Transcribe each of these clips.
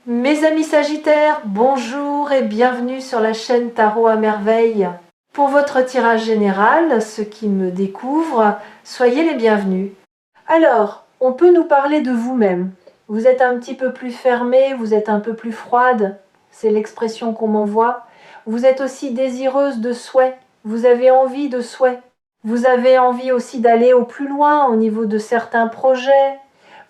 Mes amis Sagittaires, bonjour et bienvenue sur la chaîne Tarot à Merveille. Pour votre tirage général, ceux qui me découvrent, soyez les bienvenus. Alors, on peut nous parler de vous-même. Vous êtes un petit peu plus fermée, vous êtes un peu plus froide, c'est l'expression qu'on m'envoie. Vous êtes aussi désireuse de souhait, vous avez envie de souhait. Vous avez envie aussi d'aller au plus loin au niveau de certains projets.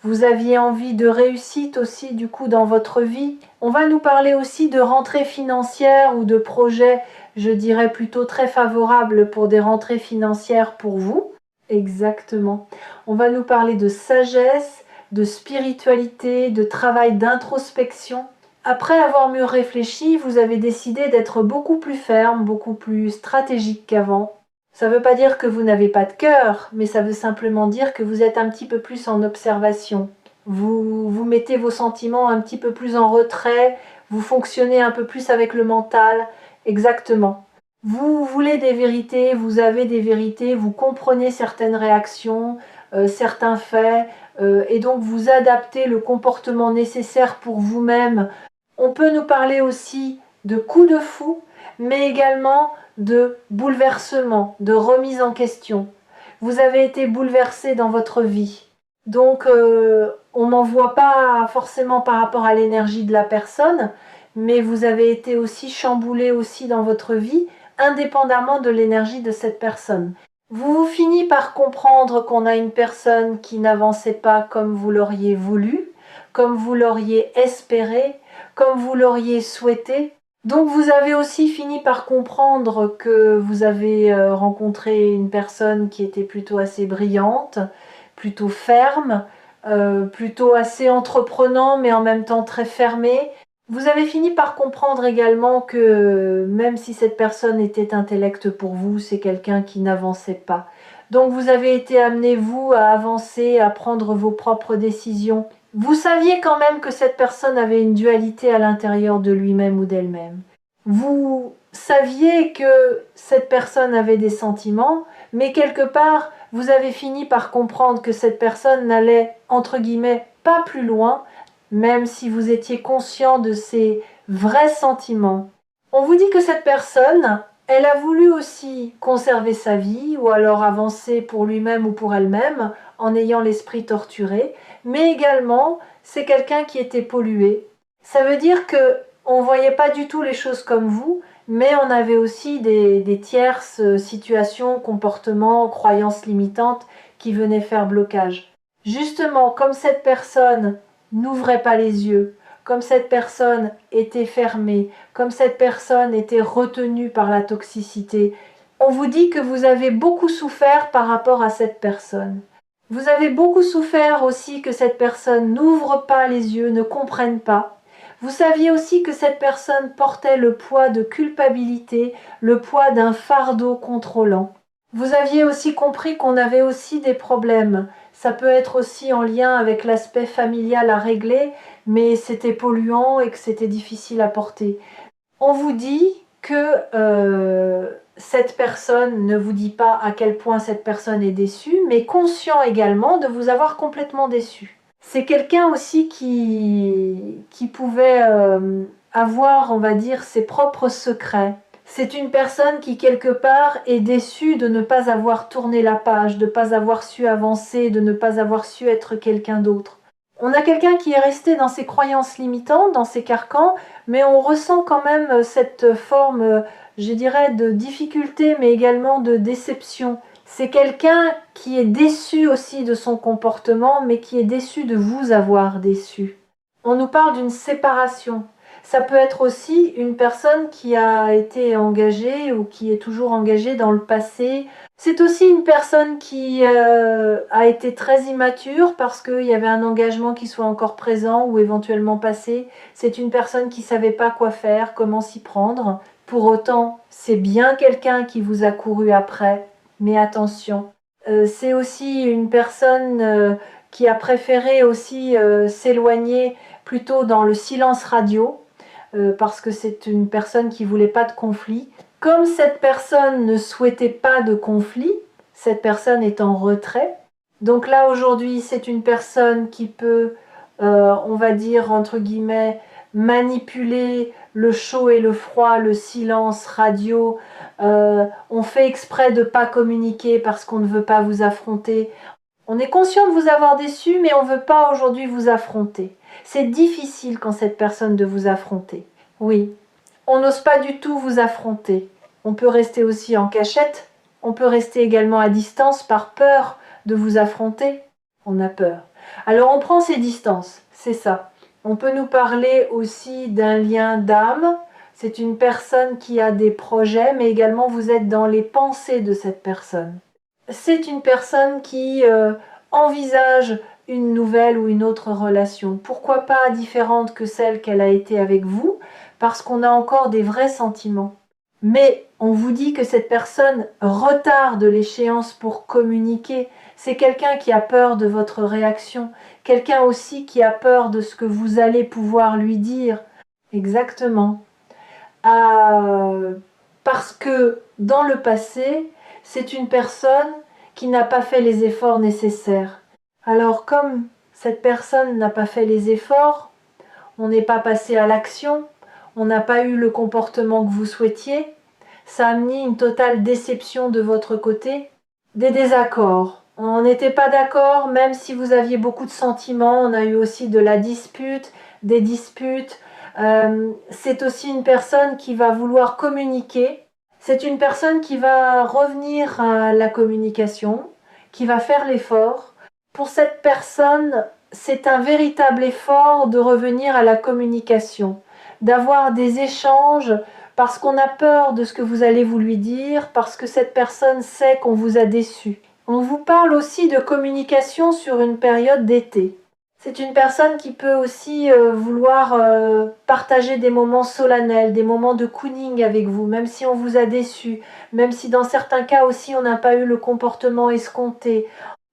Vous aviez envie de réussite aussi du coup dans votre vie. On va nous parler aussi de rentrées financières ou de projets, je dirais plutôt très favorables pour des rentrées financières pour vous. Exactement. On va nous parler de sagesse, de spiritualité, de travail d'introspection. Après avoir mieux réfléchi, vous avez décidé d'être beaucoup plus ferme, beaucoup plus stratégique qu'avant. Ça ne veut pas dire que vous n'avez pas de cœur, mais ça veut simplement dire que vous êtes un petit peu plus en observation. Vous mettez vos sentiments un petit peu plus en retrait, vous fonctionnez un peu plus avec le mental. Exactement. Vous voulez des vérités, vous avez des vérités, vous comprenez certaines réactions, certains faits, et donc vous adaptez le comportement nécessaire pour vous-même. On peut nous parler aussi de coups de fou, mais également de bouleversement, de remise en question. Vous avez été bouleversé dans votre vie. Donc, on n'en voit pas forcément par rapport à l'énergie de la personne, mais vous avez été aussi chamboulé aussi dans votre vie, indépendamment de l'énergie de cette personne. Vous finissez par comprendre qu'on a une personne qui n'avançait pas comme vous l'auriez voulu, comme vous l'auriez espéré, comme vous l'auriez souhaité. Donc vous avez aussi fini par comprendre que vous avez rencontré une personne qui était plutôt assez brillante, plutôt ferme, plutôt assez entreprenant mais en même temps très fermé. Vous avez fini par comprendre également que même si cette personne était intellecte pour vous, c'est quelqu'un qui n'avançait pas. Donc vous avez été amené, vous, à avancer, à prendre vos propres décisions. Vous saviez quand même que cette personne avait une dualité à l'intérieur de lui-même ou d'elle-même. Vous saviez que cette personne avait des sentiments, mais quelque part, vous avez fini par comprendre que cette personne n'allait, entre guillemets, pas plus loin, même si vous étiez conscient de ses vrais sentiments. On vous dit que cette personne, elle a voulu aussi conserver sa vie, ou alors avancer pour lui-même ou pour elle-même, en ayant l'esprit torturé, mais également, c'est quelqu'un qui était pollué. Ça veut dire que on ne voyait pas du tout les choses comme vous, mais on avait aussi des tierces situations, comportements, croyances limitantes qui venaient faire blocage. Justement, comme cette personne n'ouvrait pas les yeux, comme cette personne était fermée, comme cette personne était retenue par la toxicité, on vous dit que vous avez beaucoup souffert par rapport à cette personne. Vous avez beaucoup souffert aussi que cette personne n'ouvre pas les yeux, ne comprenne pas. Vous saviez aussi que cette personne portait le poids de culpabilité, le poids d'un fardeau contrôlant. Vous aviez aussi compris qu'on avait aussi des problèmes. Ça peut être aussi en lien avec l'aspect familial à régler, mais c'était polluant et que c'était difficile à porter. On vous dit que cette personne ne vous dit pas à quel point cette personne est déçue, mais conscient également de vous avoir complètement déçu. C'est quelqu'un aussi qui pouvait avoir, on va dire, ses propres secrets. C'est une personne qui, quelque part, est déçue de ne pas avoir tourné la page, de ne pas avoir su avancer, de ne pas avoir su être quelqu'un d'autre. On a quelqu'un qui est resté dans ses croyances limitantes, dans ses carcans, mais on ressent quand même cette forme, je dirais, de difficulté, mais également de déception. C'est quelqu'un qui est déçu aussi de son comportement, mais qui est déçu de vous avoir déçu. On nous parle d'une séparation. Ça peut être aussi une personne qui a été engagée ou qui est toujours engagée dans le passé. C'est aussi une personne qui a été très immature parce qu'il y avait un engagement qui soit encore présent ou éventuellement passé. C'est une personne qui ne savait pas quoi faire, comment s'y prendre. Pour autant, c'est bien quelqu'un qui vous a couru après, mais attention. C'est aussi une personne qui a préféré aussi s'éloigner plutôt dans le silence radio, parce que c'est une personne qui ne voulait pas de conflit. Comme cette personne ne souhaitait pas de conflit, cette personne est en retrait. Donc là aujourd'hui c'est une personne qui peut, on va dire entre guillemets, manipuler le chaud et le froid, le silence radio. On fait exprès de ne pas communiquer parce qu'on ne veut pas vous affronter. On est conscient de vous avoir déçu, mais on ne veut pas aujourd'hui vous affronter. C'est difficile quand cette personne de vous affronter. Oui, on n'ose pas du tout vous affronter. On peut rester aussi en cachette. On peut rester également à distance par peur de vous affronter. On a peur. Alors on prend ces distances, c'est ça. On peut nous parler aussi d'un lien d'âme. C'est une personne qui a des projets, mais également vous êtes dans les pensées de cette personne. C'est une personne qui envisage une nouvelle ou une autre relation. Pourquoi pas différente que celle qu'elle a été avec vous, parce qu'on a encore des vrais sentiments. Mais on vous dit que cette personne retarde l'échéance pour communiquer. C'est quelqu'un qui a peur de votre réaction, quelqu'un aussi qui a peur de ce que vous allez pouvoir lui dire. Exactement. Parce que dans le passé, c'est une personne qui n'a pas fait les efforts nécessaires. Alors comme cette personne n'a pas fait les efforts, on n'est pas passé à l'action, on n'a pas eu le comportement que vous souhaitiez, ça a amené une totale déception de votre côté, des désaccords. On n'était pas d'accord, même si vous aviez beaucoup de sentiments, on a eu aussi de la dispute, des disputes. C'est aussi une personne qui va vouloir communiquer. C'est une personne qui va revenir à la communication, qui va faire l'effort. Pour cette personne, c'est un véritable effort de revenir à la communication, d'avoir des échanges parce qu'on a peur de ce que vous allez vous lui dire, parce que cette personne sait qu'on vous a déçu. On vous parle aussi de communication sur une période d'été. C'est une personne qui peut aussi vouloir partager des moments solennels, des moments de cooning avec vous, même si on vous a déçu, même si dans certains cas aussi on n'a pas eu le comportement escompté.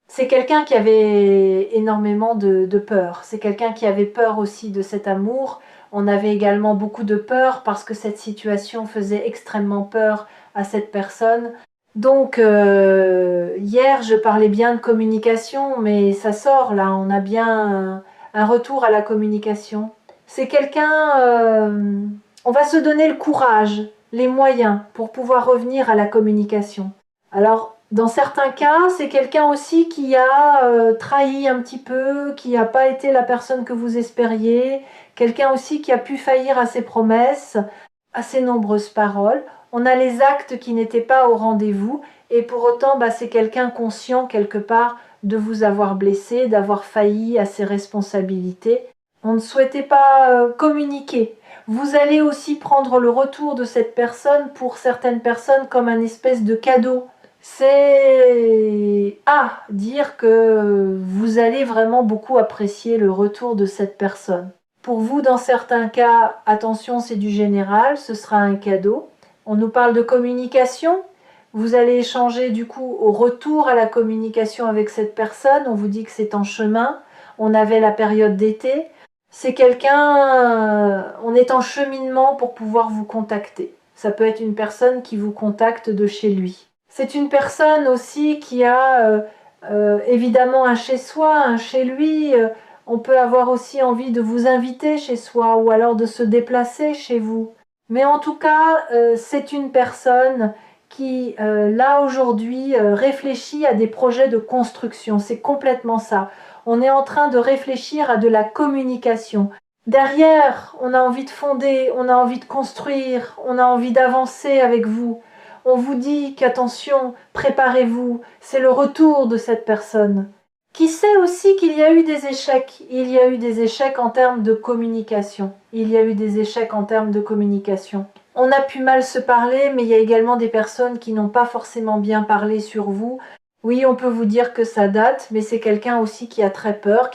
C'est quelqu'un qui avait énormément de peur. C'est quelqu'un qui avait peur aussi de cet amour. On avait également beaucoup de peur parce que cette situation faisait extrêmement peur à cette personne. Donc, hier, je parlais bien de communication, mais ça sort là, on a bien un retour à la communication. C'est quelqu'un, on va se donner le courage, les moyens pour pouvoir revenir à la communication. Alors, dans certains cas, c'est quelqu'un aussi qui a trahi un petit peu, qui n'a pas été la personne que vous espériez, quelqu'un aussi qui a pu faillir à ses promesses, à ses nombreuses paroles. On a les actes qui n'étaient pas au rendez-vous et pour autant, c'est quelqu'un conscient quelque part de vous avoir blessé, d'avoir failli à ses responsabilités. On ne souhaitait pas communiquer. Vous allez aussi prendre le retour de cette personne pour certaines personnes comme un espèce de cadeau. C'est dire que vous allez vraiment beaucoup apprécier le retour de cette personne. Pour vous, dans certains cas, attention, c'est du général, ce sera un cadeau. On nous parle de communication. Vous allez échanger du coup au retour à la communication avec cette personne. On vous dit que c'est en chemin. On avait la période d'été. C'est quelqu'un, on est en cheminement pour pouvoir vous contacter. Ça peut être une personne qui vous contacte de chez lui. C'est une personne aussi qui a évidemment un chez soi, un chez lui. On peut avoir aussi envie de vous inviter chez soi ou alors de se déplacer chez vous. Mais en tout cas, c'est une personne qui, là aujourd'hui, réfléchit à des projets de construction. C'est complètement ça. On est en train de réfléchir à de la communication. Derrière, on a envie de fonder, on a envie de construire, on a envie d'avancer avec vous. On vous dit qu'attention, préparez-vous, c'est le retour de cette personne. Qui sait aussi qu'il y a eu des échecs. Il y a eu des échecs en termes de communication. Il y a eu des échecs en termes de communication. On a pu mal se parler, mais il y a également des personnes qui n'ont pas forcément bien parlé sur vous. Oui, on peut vous dire que ça date, mais c'est quelqu'un aussi qui a très peur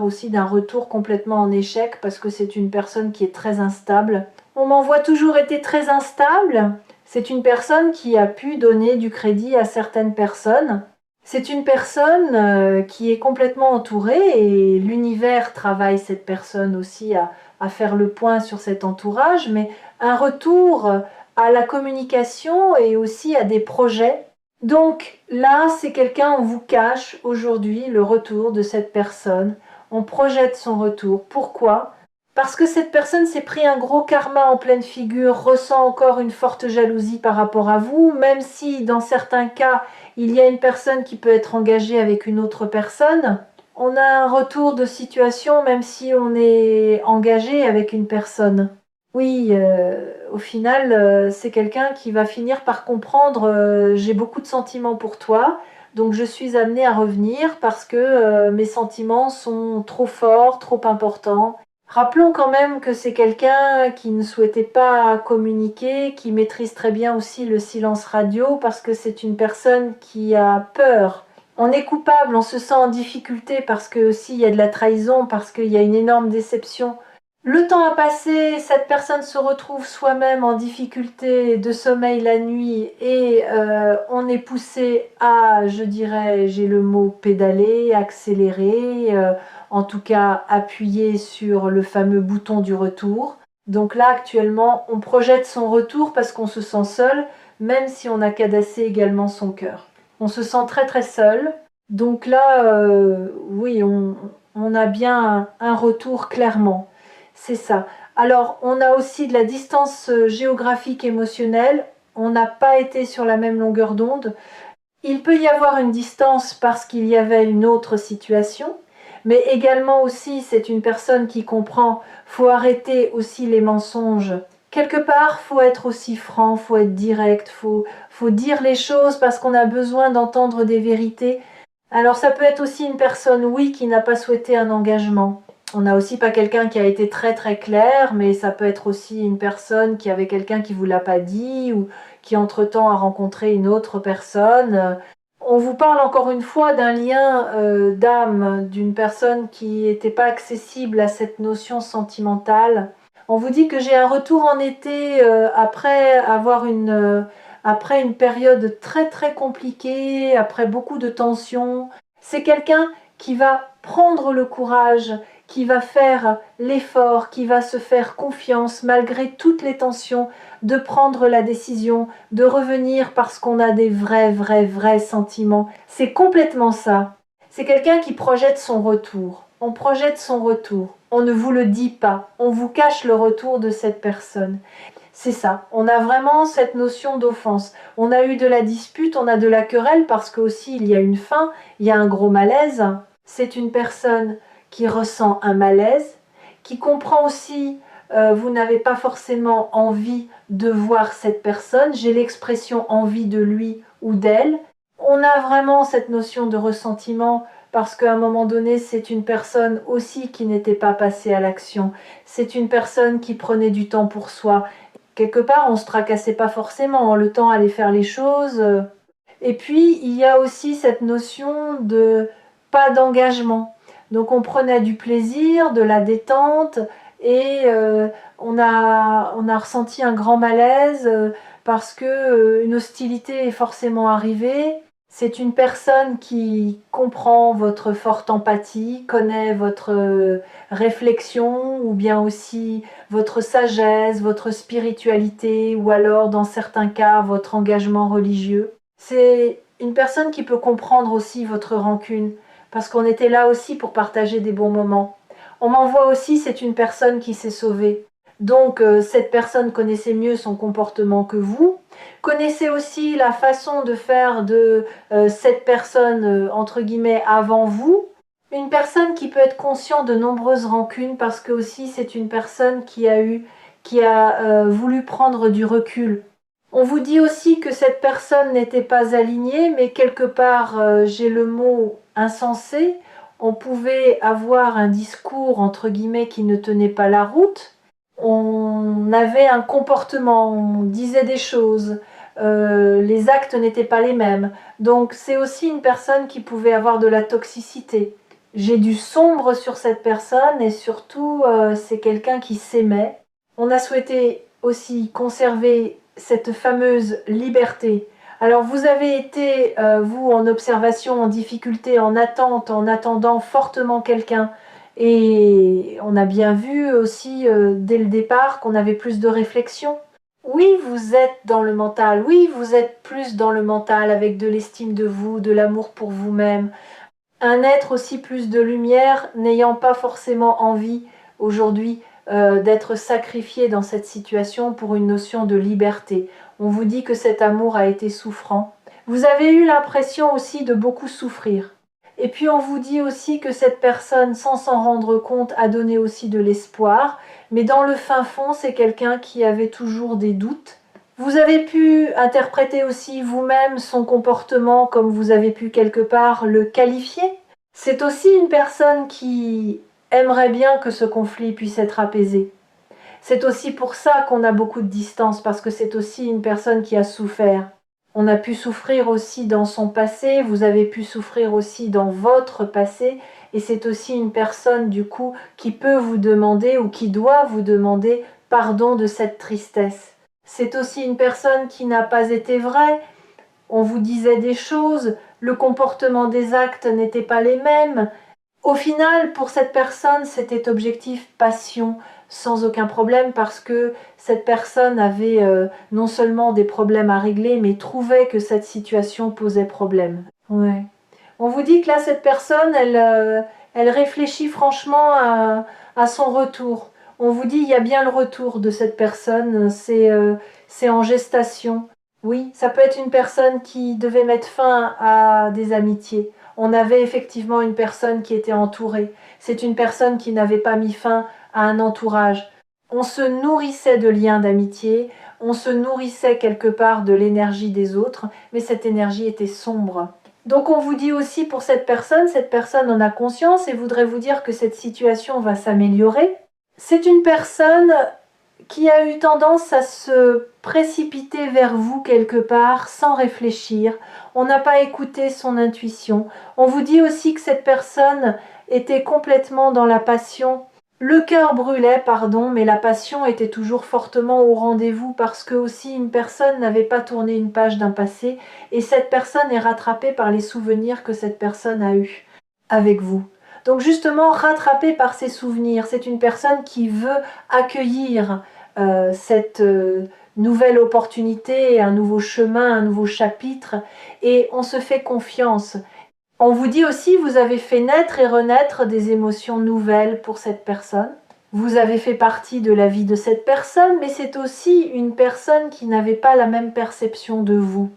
aussi d'un retour complètement en échec, parce que c'est une personne qui est très instable. On m'envoie toujours été très instable. C'est une personne qui a pu donner du crédit à certaines personnes. C'est une personne qui est complètement entourée et l'univers travaille cette personne aussi à faire le point sur cet entourage, mais un retour à la communication et aussi à des projets. Donc là, c'est quelqu'un, on vous cache aujourd'hui le retour de cette personne. On projette son retour. Pourquoi ? Parce que cette personne s'est pris un gros karma en pleine figure, ressent encore une forte jalousie par rapport à vous, même si dans certains cas, il y a une personne qui peut être engagée avec une autre personne. On a un retour de situation même si on est engagé avec une personne. Oui, au final, c'est quelqu'un qui va finir par comprendre, j'ai beaucoup de sentiments pour toi, donc je suis amenée à revenir parce que mes sentiments sont trop forts, trop importants. Rappelons quand même que c'est quelqu'un qui ne souhaitait pas communiquer, qui maîtrise très bien aussi le silence radio parce que c'est une personne qui a peur. On est coupable, on se sent en difficulté parce que s'il y a de la trahison, parce qu'il y a une énorme déception. Le temps a passé, cette personne se retrouve soi-même en difficulté de sommeil la nuit et on est poussé à, je dirais, j'ai le mot pédaler, accélérer, en tout cas appuyer sur le fameux bouton du retour. Donc là actuellement on projette son retour parce qu'on se sent seul, même si on a cadassé également son cœur. On se sent très très seul. Donc là, oui, on a bien un retour clairement. C'est ça. Alors, on a aussi de la distance géographique émotionnelle. On n'a pas été sur la même longueur d'onde. Il peut y avoir une distance parce qu'il y avait une autre situation, mais également aussi, c'est une personne qui comprend, faut arrêter aussi les mensonges. Quelque part, faut être aussi franc, faut être direct, faut dire les choses parce qu'on a besoin d'entendre des vérités. Alors ça peut être aussi une personne, oui, qui n'a pas souhaité un engagement. On n'a aussi pas quelqu'un qui a été très très clair, mais ça peut être aussi une personne qui avait quelqu'un qui vous l'a pas dit ou qui entre-temps a rencontré une autre personne. On vous parle encore une fois d'un lien d'âme, d'une personne qui n'était pas accessible à cette notion sentimentale. On vous dit que j'ai un retour en été après une période très très compliquée, après beaucoup de tensions. C'est quelqu'un qui va prendre le courage, qui va faire l'effort, qui va se faire confiance malgré toutes les tensions, de prendre la décision, de revenir parce qu'on a des vrais sentiments. C'est complètement ça. C'est quelqu'un qui projette son retour. On projette son retour. On ne vous le dit pas. On vous cache le retour de cette personne. C'est ça. On a vraiment cette notion d'offense. On a eu de la dispute, on a de la querelle parce qu'aussi il y a une faim, il y a un gros malaise. C'est une personne qui ressent un malaise, qui comprend aussi vous n'avez pas forcément envie de voir cette personne, j'ai l'expression envie de lui ou d'elle. On a vraiment cette notion de ressentiment parce qu'à un moment donné, c'est une personne aussi qui n'était pas passée à l'action. C'est une personne qui prenait du temps pour soi. Quelque part, on ne se tracassait pas forcément, le temps allait faire les choses. Et puis, il y a aussi cette notion de pas d'engagement. Donc, on prenait du plaisir, de la détente, et on a ressenti un grand malaise parce que une hostilité est forcément arrivée. C'est une personne qui comprend votre forte empathie, connaît votre réflexion ou bien aussi votre sagesse, votre spiritualité ou alors dans certains cas votre engagement religieux. C'est une personne qui peut comprendre aussi votre rancune parce qu'on était là aussi pour partager des bons moments. On m'envoie aussi, c'est une personne qui s'est sauvée. Donc cette personne connaissait mieux son comportement que vous, connaissait aussi la façon de faire de cette personne, entre guillemets, avant vous. Une personne qui peut être conscient de nombreuses rancunes parce que aussi c'est une personne qui a voulu prendre du recul. On vous dit aussi que cette personne n'était pas alignée, mais quelque part, j'ai le mot insensé. On pouvait avoir un discours, entre guillemets, qui ne tenait pas la route. On avait un comportement, on disait des choses, les actes n'étaient pas les mêmes. Donc c'est aussi une personne qui pouvait avoir de la toxicité. J'ai du sombre sur cette personne et surtout c'est quelqu'un qui s'aimait. On a souhaité aussi conserver cette fameuse liberté. Alors vous avez été, vous, en observation, en difficulté, en attente, en attendant fortement quelqu'un. Et on a bien vu aussi dès le départ qu'on avait plus de réflexion. Oui, vous êtes dans le mental, oui, vous êtes plus dans le mental avec de l'estime de vous, de l'amour pour vous-même. Un être aussi plus de lumière, n'ayant pas forcément envie aujourd'hui d'être sacrifié dans cette situation pour une notion de liberté. On vous dit que cet amour a été souffrant. Vous avez eu l'impression aussi de beaucoup souffrir. Et puis on vous dit aussi que cette personne, sans s'en rendre compte, a donné aussi de l'espoir. Mais dans le fin fond, c'est quelqu'un qui avait toujours des doutes. Vous avez pu interpréter aussi vous-même son comportement comme vous avez pu quelque part le qualifier. C'est aussi une personne qui aimerait bien que ce conflit puisse être apaisé. C'est aussi pour ça qu'on a beaucoup de distance, parce que c'est aussi une personne qui a souffert. On a pu souffrir aussi dans son passé, vous avez pu souffrir aussi dans votre passé, et c'est aussi une personne du coup qui peut vous demander ou qui doit vous demander pardon de cette tristesse. C'est aussi une personne qui n'a pas été vraie, on vous disait des choses, le comportement des actes n'était pas les mêmes. Au final, pour cette personne, c'était objectif passion, sans aucun problème, parce que cette personne avait non seulement des problèmes à régler, mais trouvait que cette situation posait problème. Ouais. On vous dit que là, cette personne, elle réfléchit franchement à son retour. On vous dit, il y a bien le retour de cette personne, c'est en gestation. Oui, ça peut être une personne qui devait mettre fin à des amitiés. On avait effectivement une personne qui était entourée. C'est une personne qui n'avait pas mis fin à un entourage. On se nourrissait de liens d'amitié, on se nourrissait quelque part de l'énergie des autres, mais cette énergie était sombre. Donc on vous dit aussi pour cette personne en a conscience et voudrait vous dire que cette situation va s'améliorer. C'est une personne qui a eu tendance à se précipiter vers vous quelque part sans réfléchir. On n'a pas écouté son intuition. On vous dit aussi que cette personne était complètement dans la passion. Le cœur brûlait, pardon, mais la passion était toujours fortement au rendez-vous parce que aussi une personne n'avait pas tourné une page d'un passé et cette personne est rattrapée par les souvenirs que cette personne a eus avec vous. Donc justement, rattrapée par ses souvenirs, c'est une personne qui veut accueillir cette nouvelle opportunité, un nouveau chemin, un nouveau chapitre, et on se fait confiance. On vous dit aussi, vous avez fait naître et renaître des émotions nouvelles pour cette personne. Vous avez fait partie de la vie de cette personne, mais c'est aussi une personne qui n'avait pas la même perception de vous.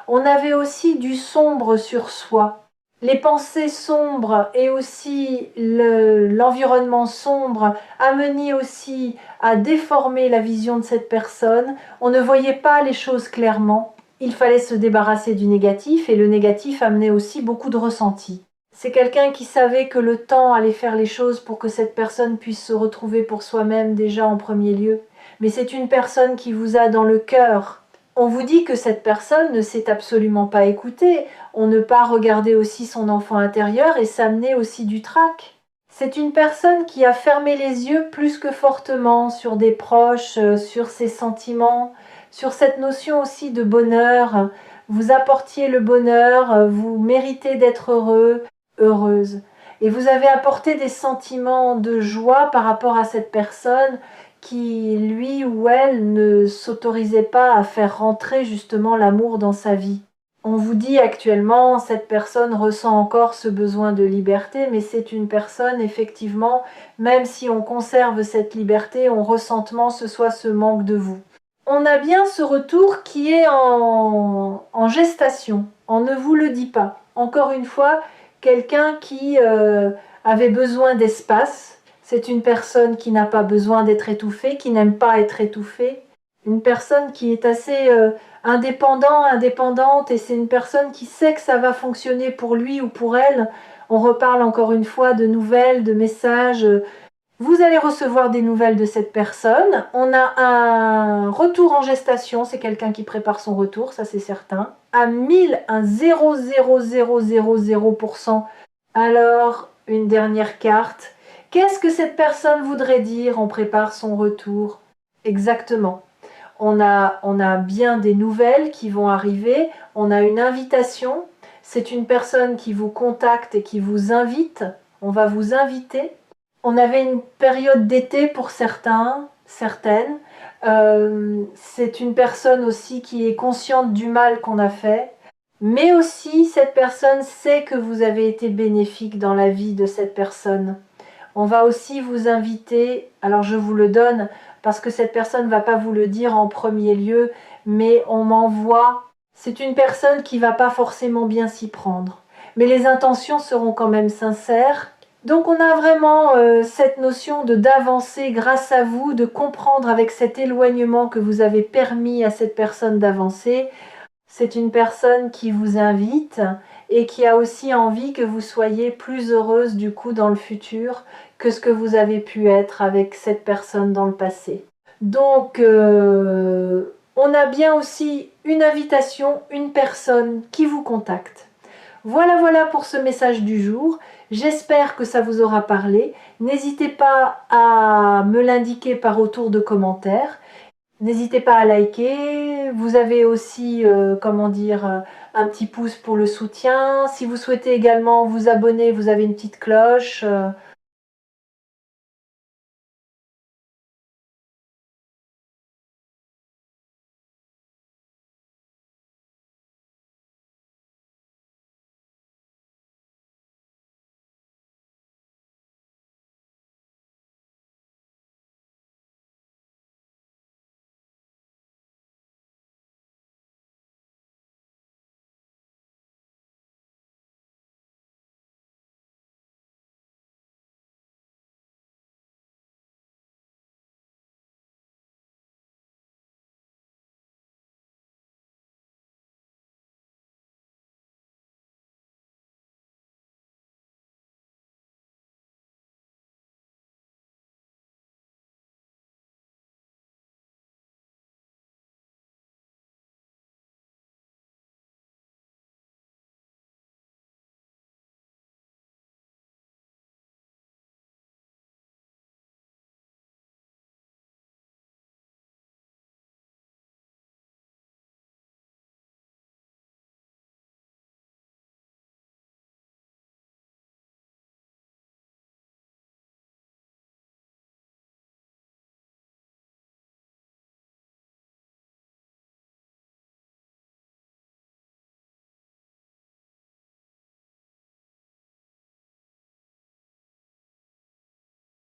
On avait aussi du sombre sur soi. Les pensées sombres et aussi l'environnement sombre amenaient aussi à déformer la vision de cette personne. On ne voyait pas les choses clairement. Il fallait se débarrasser du négatif et le négatif amenait aussi beaucoup de ressenti. C'est quelqu'un qui savait que le temps allait faire les choses pour que cette personne puisse se retrouver pour soi-même déjà en premier lieu. Mais c'est une personne qui vous a dans le cœur. On vous dit que cette personne ne s'est absolument pas écoutée. On ne pas regarder aussi son enfant intérieur et s'amener aussi du trac. C'est une personne qui a fermé les yeux plus que fortement sur des proches, sur ses sentiments, sur cette notion aussi de bonheur. Vous apportiez le bonheur, vous méritez d'être heureux, heureuse. Et vous avez apporté des sentiments de joie par rapport à cette personne qui, lui ou elle, ne s'autorisait pas à faire rentrer justement l'amour dans sa vie. On vous dit actuellement, cette personne ressent encore ce besoin de liberté, mais c'est une personne, effectivement, même si on conserve cette liberté, on ressentement ce soit ce manque de vous. On a bien ce retour qui est en gestation, on ne vous le dit pas. Encore une fois, quelqu'un qui avait besoin d'espace, c'est une personne qui n'a pas besoin d'être étouffée, qui n'aime pas être étouffée, une personne qui est assez indépendante, et c'est une personne qui sait que ça va fonctionner pour lui ou pour elle. On reparle encore une fois de nouvelles, de messages. Vous allez recevoir des nouvelles de cette personne. On a un retour en gestation, c'est quelqu'un qui prépare son retour, ça c'est certain. À 1000, un 0,0000%. Alors, une dernière carte. Qu'est-ce que cette personne voudrait dire? On prépare son retour. Exactement. On a bien des nouvelles qui vont arriver. On a une invitation. C'est une personne qui vous contacte et qui vous invite. On va vous inviter. On avait une période d'été pour certains, certaines. C'est une personne aussi qui est consciente du mal qu'on a fait. Mais aussi, cette personne sait que vous avez été bénéfique dans la vie de cette personne. On va aussi vous inviter, alors je vous le donne parce que cette personne ne va pas vous le dire en premier lieu, mais on m'envoie, c'est une personne qui ne va pas forcément bien s'y prendre. Mais les intentions seront quand même sincères. Donc on a vraiment cette notion d'avancer grâce à vous, de comprendre avec cet éloignement que vous avez permis à cette personne d'avancer. C'est une personne qui vous invite et qui a aussi envie que vous soyez plus heureuse du coup dans le futur que ce que vous avez pu être avec cette personne dans le passé. Donc on a bien aussi une invitation, une personne qui vous contacte. Voilà pour ce message du jour. J'espère que ça vous aura parlé. N'hésitez pas à me l'indiquer par retour de commentaires. N'hésitez pas à liker. Vous avez aussi, un petit pouce pour le soutien. Si vous souhaitez également vous abonner, vous avez une petite cloche.